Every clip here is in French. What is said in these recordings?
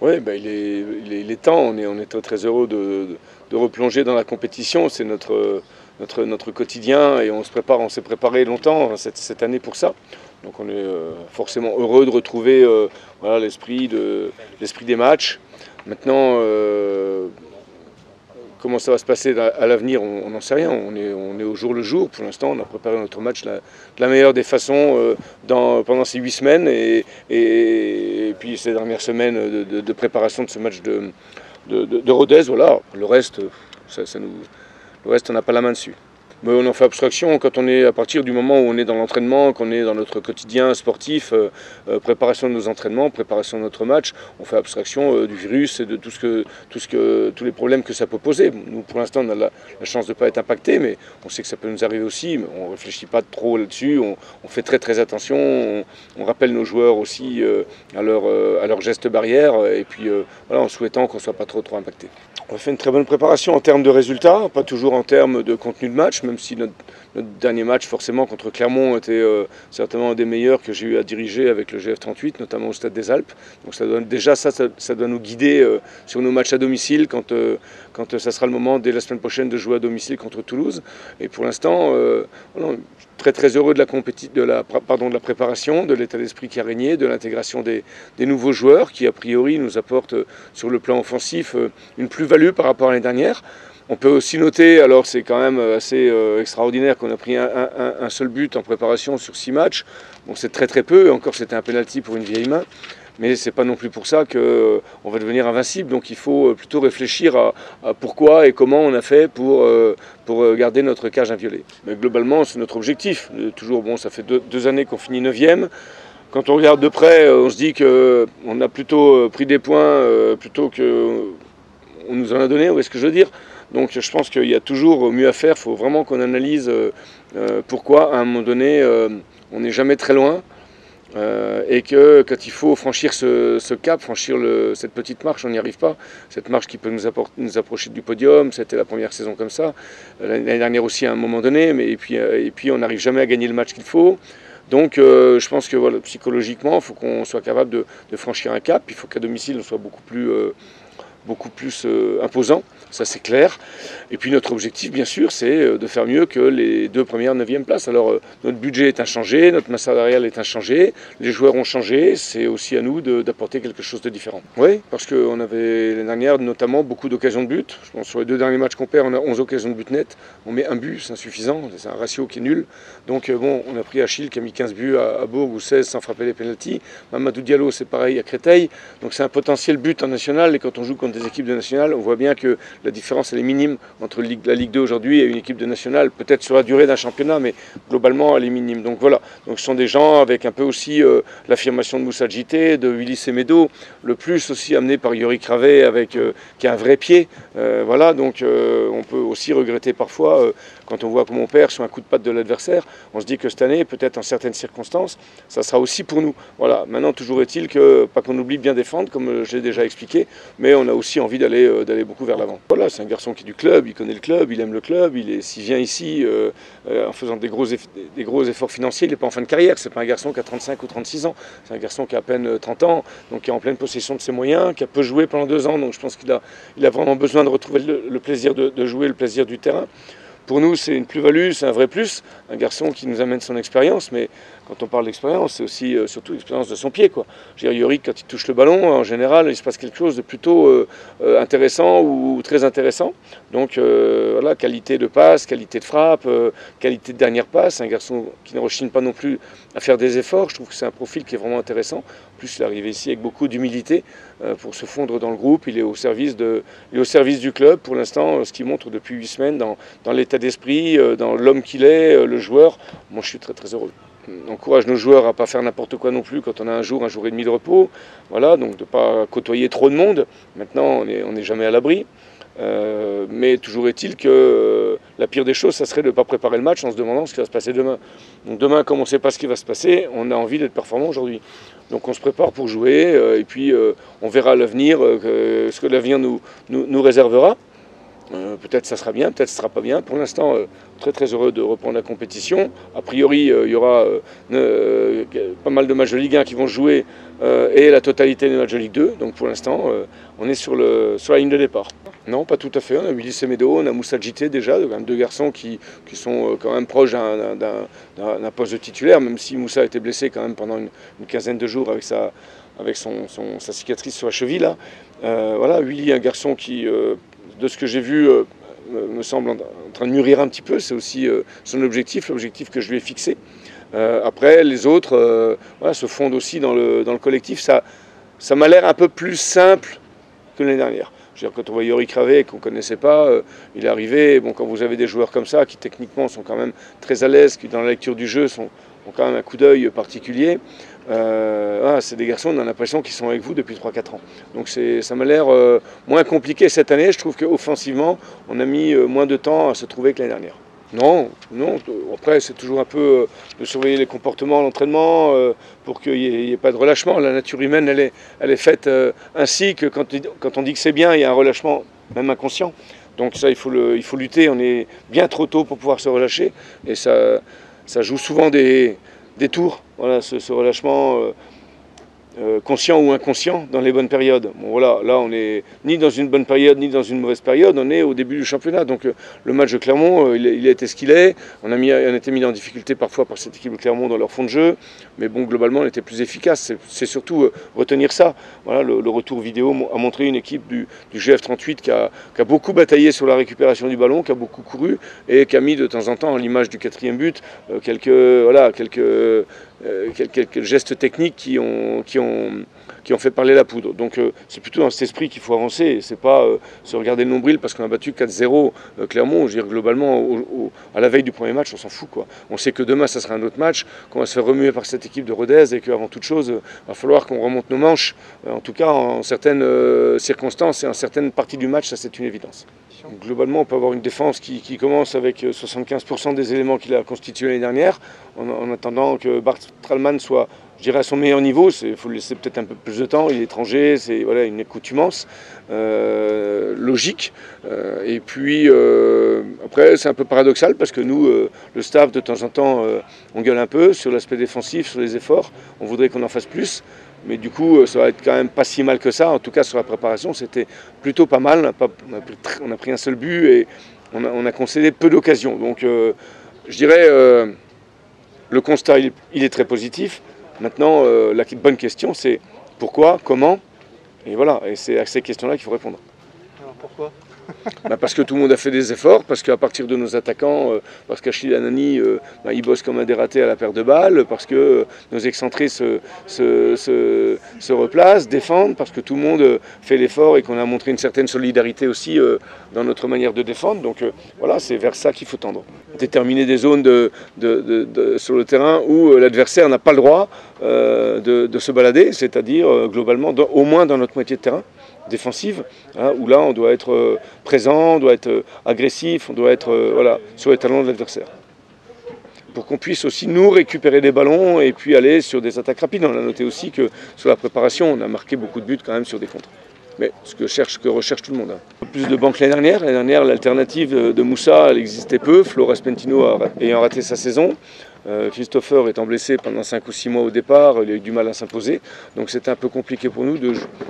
Oui, ben, il est temps, on est très, très heureux de replonger dans la compétition, c'est notre quotidien et on s'est préparé longtemps cette année pour ça. Donc on est forcément heureux de retrouver voilà, l'esprit des matchs. Maintenant, comment ça va se passer à l'avenir, on n'en sait rien, on est au jour le jour. Pour l'instant, on a préparé notre match de la meilleure des façons pendant ces 8 semaines et puis ces dernières semaines de préparation de ce match de Rodez. Voilà. Le reste, on n'a pas la main dessus. Mais on en fait abstraction quand on est à partir du moment où on est dans l'entraînement, qu'on est dans notre quotidien sportif, préparation de nos entraînements, préparation de notre match, on fait abstraction du virus et de tous les problèmes que ça peut poser. Nous, pour l'instant, on a la chance de ne pas être impacté, mais on sait que ça peut nous arriver aussi. Mais on ne réfléchit pas trop là-dessus, on fait très très attention, on rappelle nos joueurs aussi à leurs gestes barrières, et puis voilà, en souhaitant qu'on ne soit pas trop impacté. On a fait une très bonne préparation en termes de résultats, pas toujours en termes de contenu de match, même si notre dernier match forcément contre Clermont était certainement un des meilleurs que j'ai eu à diriger avec le GF38, notamment au Stade des Alpes. Donc ça doit nous guider sur nos matchs à domicile quand ça sera le moment dès la semaine prochaine de jouer à domicile contre Toulouse. Et pour l'instant, voilà, très très heureux de la préparation, de l'état d'esprit qui a régné, de l'intégration des nouveaux joueurs qui a priori nous apportent sur le plan offensif une plus-value par rapport à l'année dernière. On peut aussi noter, alors c'est quand même assez extraordinaire qu'on a pris un seul but en préparation sur 6 matchs. Bon, c'est très très peu, encore c'était un penalty pour une vieille main. Mais ce n'est pas non plus pour ça qu'on va devenir invincible. Donc il faut plutôt réfléchir à pourquoi et comment on a fait pour garder notre cage inviolée. Mais globalement, c'est notre objectif. Toujours, bon, ça fait deux années qu'on finit 9e. Quand on regarde de près, on se dit qu'on a plutôt pris des points plutôt qu'on nous en a donné, vous voyez ce que je veux dire? Donc je pense qu'il y a toujours mieux à faire. Il faut vraiment qu'on analyse pourquoi, à un moment donné, on n'est jamais très loin. Et que quand il faut franchir ce cap, franchir cette petite marche, on n'y arrive pas. Cette marche qui peut nous approcher du podium, c'était la première saison comme ça. L'année dernière aussi à un moment donné, et puis on n'arrive jamais à gagner le match qu'il faut. Donc je pense que voilà, psychologiquement, il faut qu'on soit capable de franchir un cap. Il faut qu'à domicile, on soit beaucoup plus imposant, ça c'est clair. Et puis notre objectif, bien sûr, c'est de faire mieux que les 2 premières 9e places. Alors notre budget est inchangé, notre masse salariale est inchangée, les joueurs ont changé, c'est aussi à nous d'apporter quelque chose de différent. Oui, parce qu'on avait l'année dernière notamment beaucoup d'occasions de but. Je pense que sur les 2 derniers matchs qu'on perd, on a 11 occasions de but nettes. On met un but, c'est insuffisant, c'est un ratio qui est nul. Donc bon, on a pris Achille qui a mis 15 buts à Bourg ou 16 sans frapper les pénaltys. Mamadou Diallo, c'est pareil à Créteil. Donc c'est un potentiel but en national, et quand on joue contre des équipes de nationale, on voit bien que la différence elle est minime entre la Ligue 2 aujourd'hui et une équipe de nationale, peut-être sur la durée d'un championnat, mais globalement elle est minime. Donc voilà, donc ce sont des gens avec un peu aussi l'affirmation de Moussa Djité, de Willy Semedo, le plus aussi amené par Yorick Ravet qui a un vrai pied. Voilà, donc on peut aussi regretter parfois quand on voit comment on perd sur un coup de patte de l'adversaire, on se dit que cette année, peut-être en certaines circonstances, ça sera aussi pour nous. Voilà, maintenant toujours est-il que, pas qu'on oublie de bien défendre, comme je l'ai déjà expliqué, mais on a aussi envie d'aller beaucoup vers l'avant. Voilà, c'est un garçon qui est du club, il connaît le club, il aime le club, s'il vient ici en faisant des gros efforts financiers, il n'est pas en fin de carrière, c'est pas un garçon qui a 35 ou 36 ans, c'est un garçon qui a à peine 30 ans, donc qui est en pleine possession de ses moyens, qui a peu joué pendant 2 ans, donc je pense qu'il a vraiment besoin de retrouver le plaisir de jouer, le plaisir du terrain. Pour nous, c'est une plus-value, c'est un vrai plus. Un garçon qui nous amène son expérience, mais quand on parle d'expérience, c'est aussi surtout l'expérience de son pied, quoi. Je veux dire, Yorick, quand il touche le ballon, en général, il se passe quelque chose de plutôt intéressant ou très intéressant. Donc voilà, qualité de passe, qualité de frappe, qualité de dernière passe. Un garçon qui ne rechigne pas non plus à faire des efforts. Je trouve que c'est un profil qui est vraiment intéressant. En plus, il est arrivé ici avec beaucoup d'humilité pour se fondre dans le groupe. Il est au service du club pour l'instant, ce qu'il montre depuis 8 semaines dans l'état d'esprit, dans l'homme qu'il est, le joueur. Moi, je suis très très heureux. On encourage nos joueurs à ne pas faire n'importe quoi non plus quand on a un jour et demi de repos. Voilà, donc de ne pas côtoyer trop de monde. Maintenant, on n'est jamais à l'abri. Mais toujours est-il que la pire des choses, ça serait de ne pas préparer le match en se demandant ce qui va se passer demain. Donc demain, comme on ne sait pas ce qui va se passer, on a envie d'être performant aujourd'hui. Donc on se prépare pour jouer et puis on verra l'avenir, ce que l'avenir nous réservera. Peut-être ça sera bien, peut-être ça sera pas bien. Pour l'instant, très heureux de reprendre la compétition. A priori, il y aura pas mal de matchs de Ligue 1 qui vont se jouer et la totalité des matchs de Ligue 2. Donc pour l'instant, on est sur la ligne de départ. Non, pas tout à fait. On a Willy Semedo, on a Moussa Djité déjà, deux garçons qui sont quand même proches d'un poste de titulaire, même si Moussa a été blessé quand même pendant une quinzaine de jours avec sa cicatrice sur la cheville. Là. Voilà, Willy, un garçon qui, de ce que j'ai vu, me semble en train de mûrir un petit peu. C'est aussi son objectif, l'objectif que je lui ai fixé. Après, les autres voilà, se fondent aussi dans le collectif. Ça m'a l'air un peu plus simple que l'année dernière. Je veux dire, quand on voit Yori Kravé, qu'on ne connaissait pas, il est arrivé. Bon, quand vous avez des joueurs comme ça, qui techniquement sont quand même très à l'aise, qui dans la lecture du jeu ont quand même un coup d'œil particulier, voilà, c'est des garçons, on a l'impression qu'ils sont avec vous depuis 3-4 ans. Donc ça m'a l'air moins compliqué cette année. Je trouve qu'offensivement, on a mis moins de temps à se trouver que l'année dernière. Non. Après, c'est toujours un peu de surveiller les comportements à l'entraînement pour qu'il n'y ait pas de relâchement. La nature humaine, elle est faite ainsi que quand on dit que c'est bien, il y a un relâchement, même inconscient. Donc ça, il faut lutter. On est bien trop tôt pour pouvoir se relâcher. Et ça joue souvent des tours, voilà, ce relâchement conscient ou inconscient dans les bonnes périodes. Bon, voilà, là, on n'est ni dans une bonne période, ni dans une mauvaise période. On est au début du championnat. Donc, le match de Clermont, il a été ce qu'il est. On a été mis en difficulté parfois par cette équipe de Clermont dans leur fond de jeu. Mais bon, globalement, on était plus efficace. C'est surtout retenir ça. Voilà, le retour vidéo a montré une équipe du GF38 qui a beaucoup bataillé sur la récupération du ballon, qui a beaucoup couru et qui a mis de temps en temps, à l'image du 4e but, quelques gestes techniques qui ont fait parler la poudre. Donc c'est plutôt dans cet esprit qu'il faut avancer. C'est pas se regarder le nombril parce qu'on a battu 4-0 Clermont. Je veux dire, globalement, à la veille du premier match, on s'en fout, quoi. On sait que demain, ça sera un autre match, qu'on va se faire remuer par cette équipe de Rodez et qu'avant toute chose, il va falloir qu'on remonte nos manches. En tout cas, en certaines circonstances et en certaines parties du match, ça c'est une évidence. Donc, globalement, on peut avoir une défense qui commence avec 75% des éléments qu'il a constitués l'année dernière, en attendant que Bart Trallman soit, je dirais, à son meilleur niveau. Il faut lui laisser peut-être un peu plus de temps. Il est étranger, c'est voilà, une accoutumance logique. Et puis, après, c'est un peu paradoxal parce que nous, le staff, de temps en temps, on gueule un peu sur l'aspect défensif, sur les efforts. On voudrait qu'on en fasse plus. Mais du coup, ça va être quand même pas si mal que ça. En tout cas, sur la préparation, c'était plutôt pas mal. On a pris un seul but et on a concédé peu d'occasions. Donc, je dirais, le constat, il est très positif. Maintenant, la bonne question, c'est pourquoi, comment, et voilà. Et c'est à ces questions-là qu'il faut répondre. Alors pourquoi ? Parce que tout le monde a fait des efforts, parce qu'à partir de nos attaquants, parce qu'Achille Anani, il bosse comme un dératé à la paire de balles, parce que nos excentrés se replacent, défendent, parce que tout le monde fait l'effort et qu'on a montré une certaine solidarité aussi dans notre manière de défendre. Donc voilà, c'est vers ça qu'il faut tendre. Déterminer des zones sur le terrain où l'adversaire n'a pas le droit de se balader, c'est-à-dire globalement au moins dans notre moitié de terrain défensive, hein, où là on doit être présent, on doit être agressif, on doit être voilà, sur les talons de l'adversaire. Pour qu'on puisse aussi nous récupérer des ballons et puis aller sur des attaques rapides. On a noté aussi que sur la préparation, on a marqué beaucoup de buts quand même sur des contres. Mais ce que recherche tout le monde. Hein. Plus de banques l'année dernière. L'année dernière, l'alternative de Moussa, elle existait peu. Flores Pentino ayant raté sa saison. Christopher étant blessé pendant 5 ou 6 mois au départ, il a eu du mal à s'imposer. Donc c'était un peu compliqué pour nous.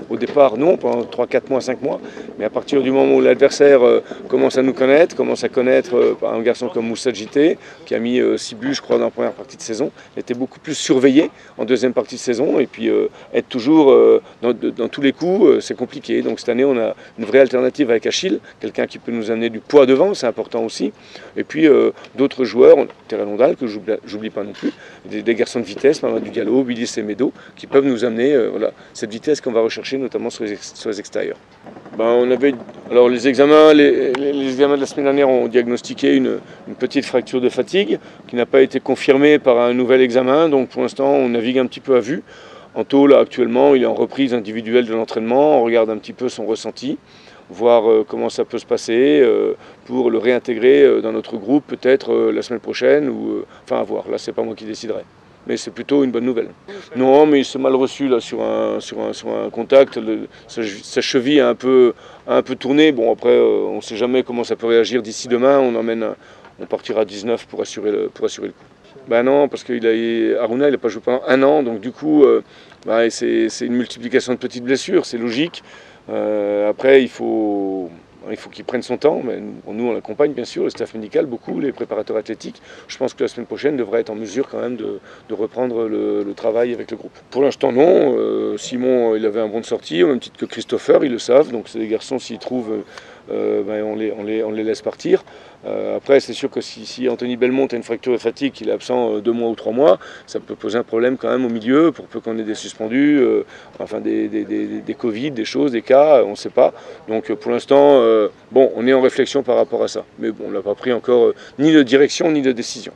Au départ, non, pendant 3, 4 mois, 5 mois. Mais à partir du moment où l'adversaire commence à nous connaître, commence à connaître un garçon comme Moussa Djité, qui a mis 6 buts, je crois, dans la première partie de saison, était beaucoup plus surveillé en deuxième partie de saison. Et puis être toujours dans tous les coups, c'est compliqué. Donc cette année, on a une vraie alternative avec Achille, quelqu'un qui peut nous amener du poids devant, c'est important aussi. Et puis d'autres joueurs, Terrell Londal, que j'oublie pas non plus, des garçons de vitesse, Mamadou Diallo, Willy Semedo, qui peuvent nous amener voilà, cette vitesse qu'on va rechercher, notamment sur les extérieurs. Alors les examens de la semaine dernière ont diagnostiqué une petite fracture de fatigue qui n'a pas été confirmée par un nouvel examen, donc pour l'instant on navigue un petit peu à vue. Anto, là actuellement, il est en reprise individuelle de l'entraînement, on regarde un petit peu son ressenti, voir comment ça peut se passer pour le réintégrer dans notre groupe peut-être la semaine prochaine, enfin à voir, là c'est pas moi qui déciderai. mais c'est plutôt une bonne nouvelle. Non, mais il s'est mal reçu là, sur un contact, sa cheville a un peu tourné. Bon, après, on ne sait jamais comment ça peut réagir d'ici demain. On partira à 19 pour assurer le coup. Ben non, parce que Harouna, il n'a pas joué pendant un an, donc du coup, c'est une multiplication de petites blessures, c'est logique. Après, il faut qu'il prenne son temps, mais nous on l'accompagne bien sûr, le staff médical, beaucoup, les préparateurs athlétiques. Je pense que la semaine prochaine devrait être en mesure quand même de reprendre le travail avec le groupe. Pour l'instant non, Simon il avait un bon de sortie, au même titre que Christopher, ils le savent, donc c'est des garçons s'ils trouvent, on les laisse partir. Après c'est sûr que si Anthony Belmont a une fracture de fatigue, qu'il est absent 2 mois ou 3 mois, ça peut poser un problème quand même au milieu, pour peu qu'on ait des suspendus, des Covid, des choses, des cas, on ne sait pas. Donc pour l'instant, on est en réflexion par rapport à ça. Mais bon, on n'a pas pris encore ni de direction ni de décision.